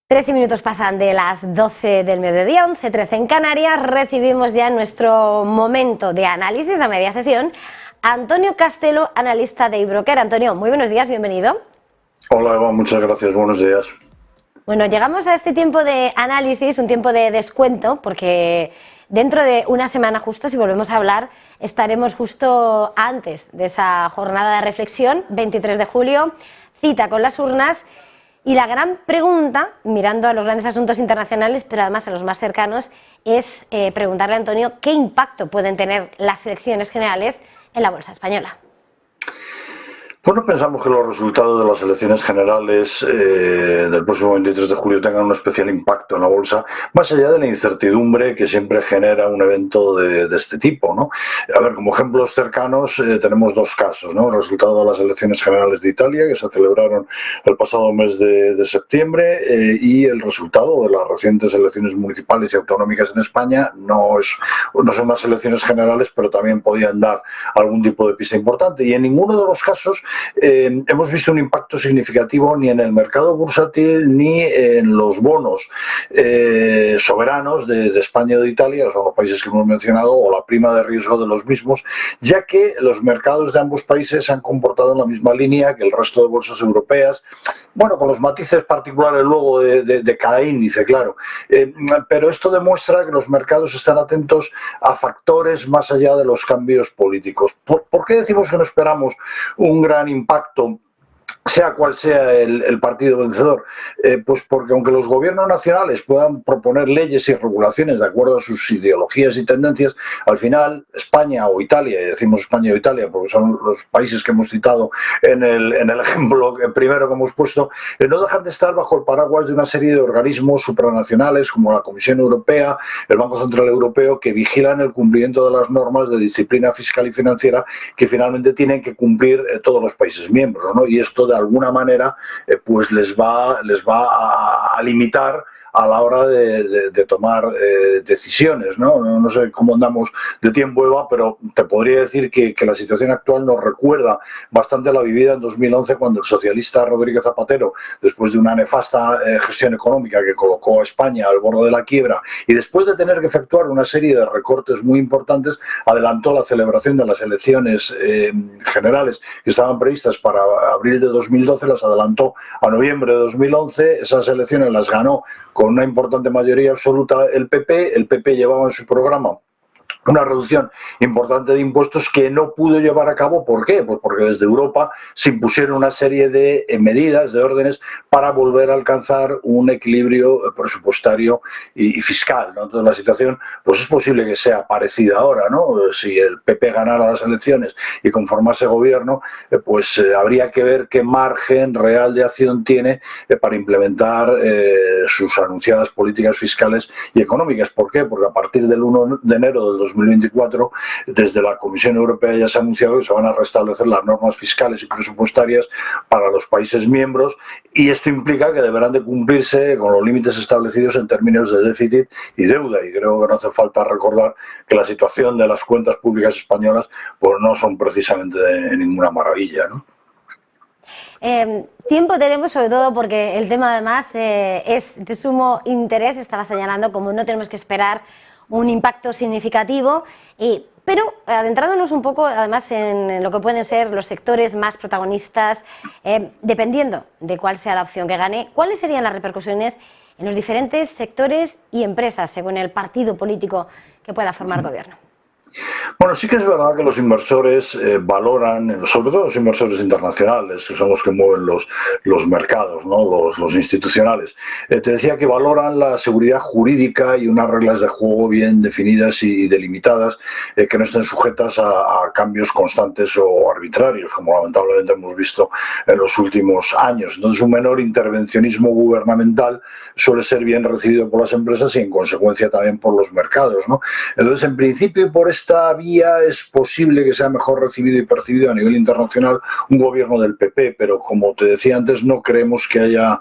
13 minutos pasan de las 12 del mediodía, 11:13 en Canarias. Recibimos ya en nuestro momento de análisis a media sesión a Antonio Castelo, analista de iBroker. Antonio, muy buenos días, bienvenido. Hola Eva, muchas gracias, buenos días. Bueno, llegamos a este tiempo de análisis, un tiempo de descuento, porque dentro de una semana justo, si volvemos a hablar, estaremos justo antes de esa jornada de reflexión, 23 de julio, cita con las urnas. Y la gran pregunta, mirando a los grandes asuntos internacionales, pero además a los más cercanos, es preguntarle a Antonio qué impacto pueden tener las elecciones generales en la bolsa española. Bueno, pensamos que los resultados de las elecciones generales del próximo 23 de julio tengan un especial impacto en la bolsa, más allá de la incertidumbre que siempre genera un evento de este tipo, ¿no? A ver, como ejemplos cercanos tenemos dos casos, ¿no? El resultado de las elecciones generales de Italia, que se celebraron el pasado mes de septiembre, y el resultado de las recientes elecciones municipales y autonómicas en España. No son unas elecciones generales, pero también podían dar algún tipo de pista importante. Y en ninguno de los casos hemos visto un impacto significativo ni en el mercado bursátil ni en los bonos soberanos de España o de Italia, son los países que hemos mencionado, o la prima de riesgo de los mismos, ya que los mercados de ambos países se han comportado en la misma línea que el resto de bolsas europeas, bueno, con los matices particulares luego de cada índice, claro. Pero esto demuestra que los mercados están atentos a factores más allá de los cambios políticos. ¿Por qué decimos que no esperamos un gran impacto, sea cual sea el partido vencedor? Pues porque aunque los gobiernos nacionales puedan proponer leyes y regulaciones de acuerdo a sus ideologías y tendencias, al final España o Italia, y decimos España o Italia porque son los países que hemos citado en el ejemplo primero que hemos puesto, no dejan de estar bajo el paraguas de una serie de organismos supranacionales como la Comisión Europea, el Banco Central Europeo, que vigilan el cumplimiento de las normas de disciplina fiscal y financiera que finalmente tienen que cumplir todos los países miembros, ¿no? Y esto de alguna manera pues les va a limitar a la hora de tomar decisiones, ¿no? No sé cómo andamos de tiempo, Eva, pero te podría decir que la situación actual nos recuerda bastante a la vivida en 2011, cuando el socialista Rodríguez Zapatero, después de una nefasta gestión económica que colocó a España al borde de la quiebra y después de tener que efectuar una serie de recortes muy importantes, adelantó la celebración de las elecciones generales que estaban previstas para abril de 2012, las adelantó a noviembre de 2011, esas elecciones las ganó con una importante mayoría absoluta el PP. El PP llevaba en su programa una reducción importante de impuestos que no pudo llevar a cabo. ¿Por qué? Pues porque desde Europa se impusieron una serie de medidas, de órdenes, para volver a alcanzar un equilibrio presupuestario y fiscal, ¿no? Entonces la situación pues es posible que sea parecida ahora, ¿no? Si el PP ganara las elecciones y conformase gobierno, pues habría que ver qué margen real de acción tiene para implementar sus anunciadas políticas fiscales y económicas. ¿Por qué? Porque a partir del 1 de enero del 2024, desde la Comisión Europea ya se ha anunciado que se van a restablecer las normas fiscales y presupuestarias para los países miembros, y esto implica que deberán de cumplirse con los límites establecidos en términos de déficit y deuda, y creo que no hace falta recordar que la situación de las cuentas públicas españolas pues no son precisamente de ninguna maravilla, ¿no? Tiempo tenemos, sobre todo porque el tema además es de sumo interés. Estaba señalando como no tenemos que esperar un impacto significativo, pero adentrándonos un poco además en lo que pueden ser los sectores más protagonistas, dependiendo de cuál sea la opción que gane, ¿cuáles serían las repercusiones en los diferentes sectores y empresas según el partido político que pueda formar gobierno? Bueno, sí que es verdad que los inversores valoran, sobre todo los inversores internacionales, que son los que mueven los mercados, ¿no? Los institucionales. Te decía que valoran la seguridad jurídica y unas reglas de juego bien definidas y delimitadas, que no estén sujetas a cambios constantes o arbitrarios, como lamentablemente hemos visto en los últimos años. Entonces, un menor intervencionismo gubernamental suele ser bien recibido por las empresas y, en consecuencia, también por los mercados, ¿no? Entonces, en principio, por este esta vía es posible que sea mejor recibido y percibido a nivel internacional un gobierno del PP, pero como te decía antes, no creemos que haya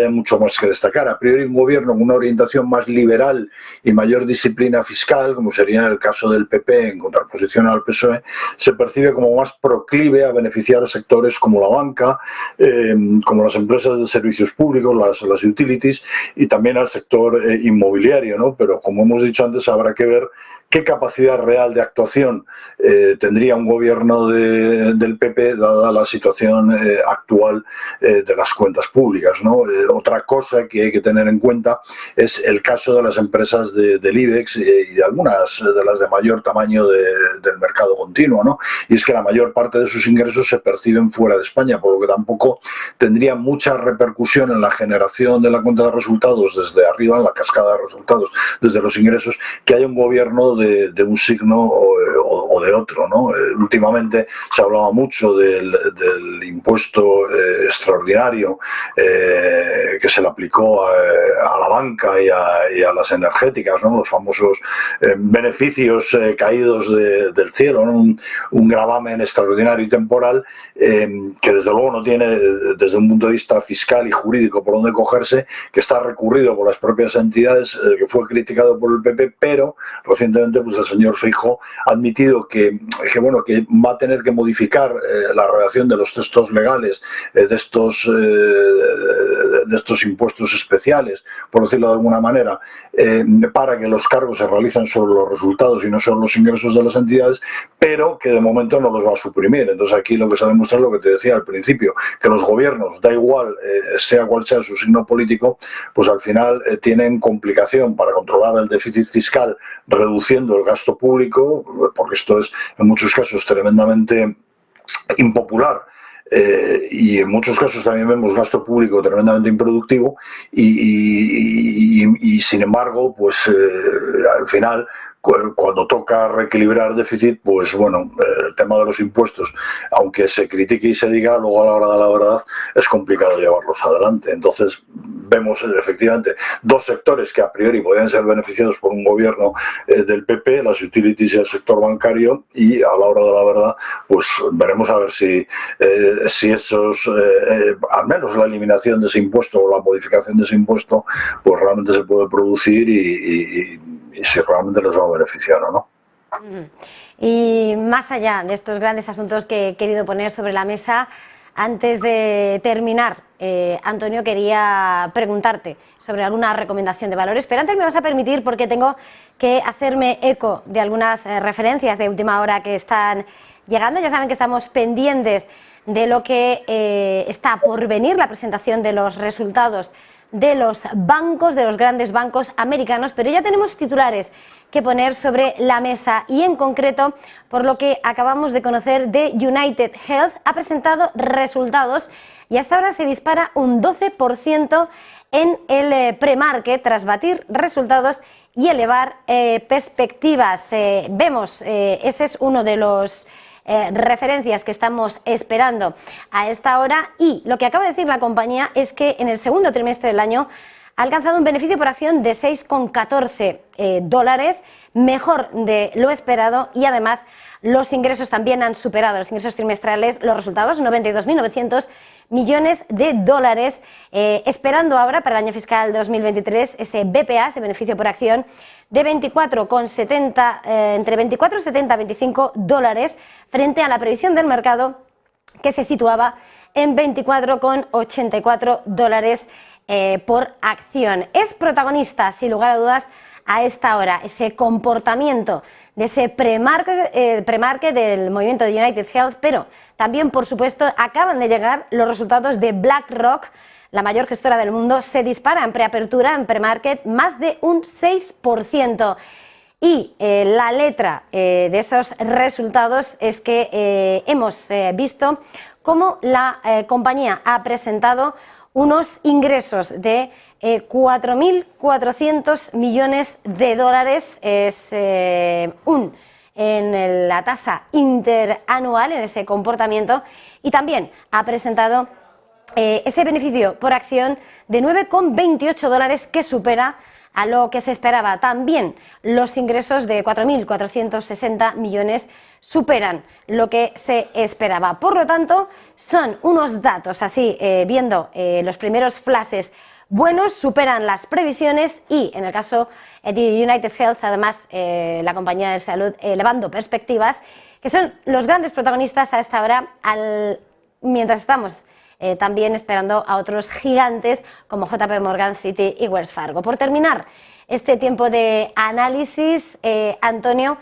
mucho más que destacar. A priori, un gobierno con una orientación más liberal y mayor disciplina fiscal, como sería el caso del PP en contraposición al PSOE, se percibe como más proclive a beneficiar a sectores como la banca, como las empresas de servicios públicos, las utilities, y también al sector inmobiliario, ¿no? Pero como hemos dicho antes, habrá que ver qué capacidad real de actuación tendría un gobierno del PP dada la situación actual de las cuentas públicas, ¿no? Otra cosa que hay que tener en cuenta es el caso de las empresas del IBEX y de algunas de las de mayor tamaño del mercado continuo, ¿no? Y es que la mayor parte de sus ingresos se perciben fuera de España, por lo que tampoco tendría mucha repercusión en la generación de la cuenta de resultados desde arriba, en la cascada de resultados desde los ingresos, que haya un gobierno de un signo o de otro, ¿no? Últimamente se hablaba mucho del impuesto extraordinario que se le aplicó a la banca y a las energéticas, ¿no? Los famosos beneficios caídos del cielo, ¿no? Un gravamen extraordinario y temporal que desde luego no tiene desde un punto de vista fiscal y jurídico por dónde cogerse, que está recurrido por las propias entidades, que fue criticado por el PP, pero recientemente pues el señor Feijóo ha admitido que va a tener que modificar la redacción de los textos legales de estos impuestos especiales, por decirlo de alguna manera, para que los cargos se realicen sobre los resultados y no sobre los ingresos de las entidades, pero que de momento no los va a suprimir. Entonces aquí lo que se ha demostrado es lo que te decía al principio, que los gobiernos, da igual sea cual sea su signo político, pues al final tienen complicación para controlar el déficit fiscal reduciendo el gasto público, porque esto es en muchos casos tremendamente impopular. Y en muchos casos también vemos gasto público tremendamente improductivo y sin embargo, pues al final, cuando toca reequilibrar déficit, pues bueno, el tema de los impuestos, aunque se critique y se diga, luego a la hora de la verdad es complicado llevarlos adelante. Entonces vemos efectivamente dos sectores que a priori podrían ser beneficiados por un gobierno del PP, las utilities y el sector bancario, y a la hora de la verdad pues veremos a ver si esos, al menos la eliminación de ese impuesto o la modificación de ese impuesto, pues realmente se puede producir y si realmente les va a beneficiar o no. Y más allá de estos grandes asuntos que he querido poner sobre la mesa, antes de terminar, Antonio, quería preguntarte sobre alguna recomendación de valores, pero antes me vas a permitir, porque tengo que hacerme eco de algunas referencias de última hora que están llegando. Ya saben que estamos pendientes de lo que está por venir, la presentación de los resultados de los bancos, de los grandes bancos americanos, pero ya tenemos titulares que poner sobre la mesa y en concreto, por lo que acabamos de conocer de United Health, ha presentado resultados y hasta ahora se dispara un 12% en el pre-market tras batir resultados y elevar perspectivas. Vemos, ese es uno de los referencias que estamos esperando a esta hora, y lo que acaba de decir la compañía es que en el segundo trimestre del año ha alcanzado un beneficio por acción de $6,14, mejor de lo esperado, y además los ingresos también han superado, los ingresos trimestrales, los resultados, 92.900 millones de dólares, esperando ahora para el año fiscal 2023 este BPA, ese beneficio por acción, de 24,70, entre 24,70 y 25 dólares, frente a la previsión del mercado que se situaba en 24,84 dólares por acción. Es protagonista, sin lugar a dudas, a esta hora, ese comportamiento de ese pre-market del movimiento de United Health, pero también, por supuesto, acaban de llegar los resultados de BlackRock, la mayor gestora del mundo. Se dispara en preapertura, en pre-market, más de un 6%. Y la letra de esos resultados es que hemos visto cómo la compañía ha presentado unos ingresos de 4.400 millones de dólares, es en la tasa interanual, en ese comportamiento, y también ha presentado ese beneficio por acción de 9,28 dólares, que supera a lo que se esperaba. También los ingresos de 4.460 millones superan lo que se esperaba. Por lo tanto, son unos datos así, viendo los primeros flashes buenos, superan las previsiones y, en el caso de United Health, además, la compañía de salud elevando perspectivas, que son los grandes protagonistas a esta hora, mientras estamos también esperando a otros gigantes como JP Morgan, Citi y Wells Fargo. Por terminar este tiempo de análisis, Antonio,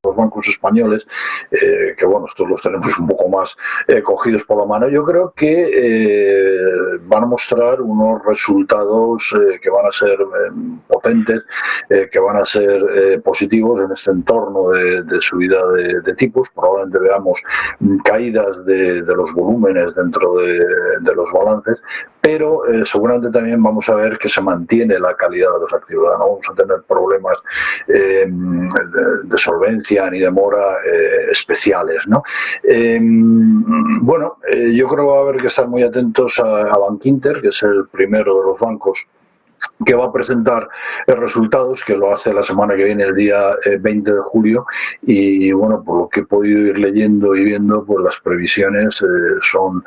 los bancos españoles, que bueno, estos los tenemos un poco más cogidos por la mano, yo creo que van a mostrar unos resultados que van a ser potentes, que van a ser positivos en este entorno de subida de tipos. Probablemente veamos caídas de los volúmenes dentro de los balances, pero seguramente también vamos a ver que se mantiene la calidad de los activos. No vamos a tener problemas de solvencia ni de mora especiales, ¿no? Bueno, yo creo que va a haber que estar muy atentos a Bankinter, que es el primero de los bancos que va a presentar resultados, que lo hace la semana que viene, el día 20 de julio, y bueno, por lo que he podido ir leyendo y viendo, pues las previsiones son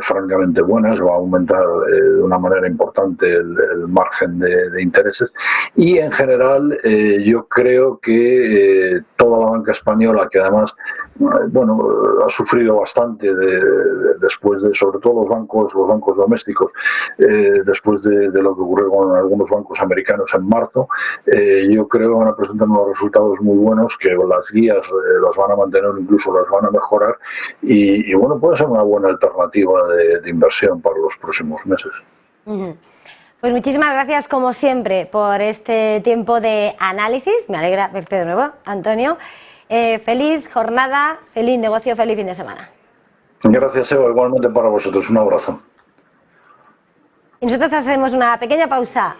francamente buenas. Va a aumentar de una manera importante el margen de intereses, y en general yo creo que toda la banca española, que además bueno, ha sufrido bastante después de, sobre todo los bancos domésticos, después de lo que ocurrió con algunos bancos americanos en marzo, yo creo que van a presentar unos resultados muy buenos, que las guías las van a mantener, incluso las van a mejorar, y bueno, puede ser una buena alternativa de inversión para los próximos meses. Pues muchísimas gracias, como siempre, por este tiempo de análisis. Me alegra verte de nuevo, Antonio. Feliz jornada, feliz negocio, feliz fin de semana. Gracias, Eva, igualmente para vosotros. Un abrazo. Y nosotros hacemos una pequeña pausa.